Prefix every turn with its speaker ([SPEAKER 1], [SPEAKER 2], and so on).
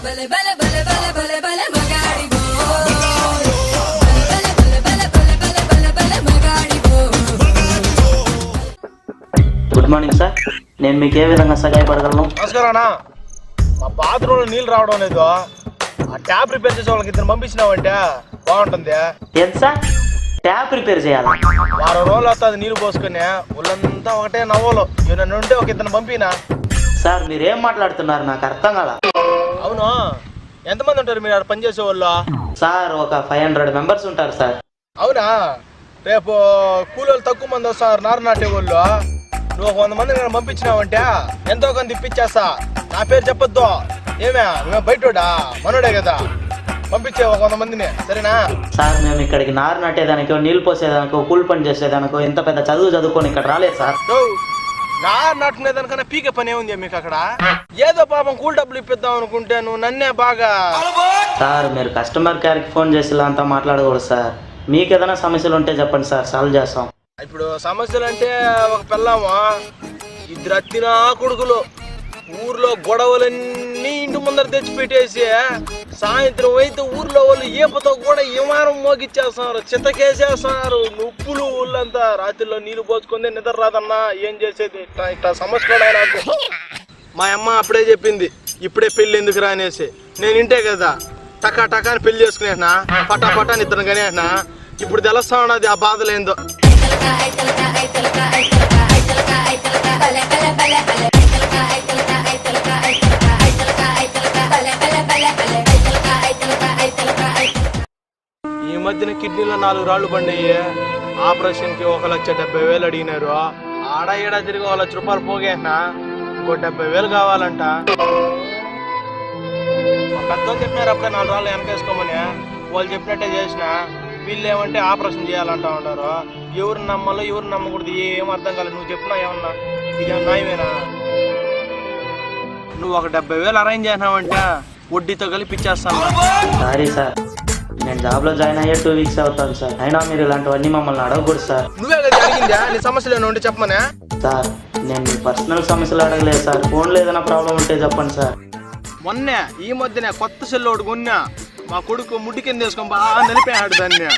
[SPEAKER 1] Good morning sir, నేను మీకు ఏ విధంగా సహాయపడగలను?
[SPEAKER 2] నమస్కారం అన్న, మా బాత్రూంలో నీళ్ళు రావడం లేదు. ఆ ట్యాప్ రిపేర్ చేసే వాళ్ళకి ఇద్దరు పంపించినావంటే బాగుంటుంది.
[SPEAKER 1] ఎంత సార్? ట్యాప్ రిపేర్ చేయాలా?
[SPEAKER 2] వారం రోజులు వస్తుంది నీళ్ళు పోసుకుని, ఒళ్ళంతా ఒకటే నవ్వలు. నన్ను ఉంటే ఒక ఇద్దరు పంపినా.
[SPEAKER 1] సార్ మీరేం మాట్లాడుతున్నారు, నాకు అర్థం కాల.
[SPEAKER 2] అవును, ఎంతమంది ఉంటారు మీరు ఆడ పనిచేసే వాళ్ళు?
[SPEAKER 1] సార్ ఒక 500 మెంబర్స్ ఉంటారు సార్.
[SPEAKER 2] అవునా? రేపు కూలీలు తక్కువ మంది వస్తారు నారు నాటే వాళ్ళు. నువ్వు ఒక 100 మందిని పంపించినావంటే ఎంతో కొంత ఇప్పించేస్తా. నా పేరు చెప్పొద్దు. ఏమే నువ్వు బయటోడా? మనోడే కదా. పంపించే ఒక 100 మందిని, సరేనా?
[SPEAKER 1] సార్ మేము ఇక్కడికి నారు నాటేదానికో నీళ్ళు పోసేదానికో కూలి పని చేసేదానికో ఇంత పెద్ద చదువుకొని ఇక్కడ రాలేదు సార్.
[SPEAKER 2] నారు నాటుకునే దానికన్నా పీకే పని ఏముంది మీకు అక్కడ? ఏదో పాపం కూలి డబ్బులు ఇప్పిద్దాం అనుకుంటే నువ్వు నన్నే బాగా.
[SPEAKER 1] సార్ మీరు కస్టమర్ కేర్కి ఫోన్ చేసి ఇలా అంతా మాట్లాడకూడదు సార్. మీకు ఏదైనా సమస్యలు ఉంటే చెప్పండి సార్, సాల్వ్ చేస్తాం.
[SPEAKER 2] ఇప్పుడు సమస్యలు అంటే ఒక పిల్లమా, ఇద్దరు అత్తినా కొడుకులు, ఊర్లో గొడవలన్నీ ఇంటి ముందర తెచ్చిపెట్టేసి సాయంత్రం అయితే ఊర్లో వాళ్ళు ఈపతో కూడా విమానం మోగిచ్చేస్తున్నారు, చితకేసేస్తున్నారు. నొప్పులు ఊళ్ళంతా. రాత్రిలో నీళ్లు పోసుకుందే నిద్ర రాదన్నా. ఏం చేసేది? ఇట్లా సమస్యలు నాకు. మా అమ్మ అప్పుడే చెప్పింది, ఇప్పుడే పెళ్లి ఎందుకురా అనేసి. నేను ఇంటే కదా టకా టకా అని పెళ్లి చేసుకునేనా, పటా నిద్ర కనేనా. ఇప్పుడు తెలుస్తా ఉన్నది ఆ బాధలేందో. ఈ మధ్యన కిడ్నీలో 4 రాళ్లు పడ్డాయి. ఆపరేషన్ కి 1,70,000 అడిగినారు. ఆడ ఏడా తిరిగి 1 లక్ష రూపాయలు పోగేసినా. ఇంకో 70,000 కావాలంట. మా పెద్దలు చెప్పినారు అప్పుడే 4 రాళ్ళు వెనకేసుకోమని. వాళ్ళు చెప్పినట్టే చేసిన. వీళ్ళు ఏమంటే ఆపరేషన్ చేయాలంటా ఉంటారు. ఎవరిని నమ్మాలో ఎవరిని నమ్మకూడదు ఏం అర్థం కాలేదు. నువ్వు చెప్పినా ఏమన్నా ఇదేమన్నా న్యాయమేనా? నువ్వు ఒక 70,000 అరేంజ్ చేసినావంటే వడ్డీతో కలిపి ఇచ్చేస్తాను.
[SPEAKER 1] సారీ సార్, నేను జాబ్లో జాయిన్ అయ్యే 2 వీక్స్ అవుతాను సార్. అయినా మీరు ఇలాంటివన్నీ మమ్మల్ని అడగకూడదు సార్.
[SPEAKER 2] నువ్వే కదా అడిగిందా? నీ సమస్యలు ఏమైనా ఉంటే చెప్పమనే.
[SPEAKER 1] సార్ నేను మీ పర్సనల్ సమస్యలు అడగలేదు సార్. ఫోన్లో ఏదైనా ప్రాబ్లం ఉంటే చెప్పండి సార్.
[SPEAKER 2] మొన్నే ఈ మధ్యనే కొత్త సెల్ ఒకటి కొన్నా. మా కొడుకు ముడ్డి కింద వేసుకొని బాగా నిలిపేయాడు దాన్ని.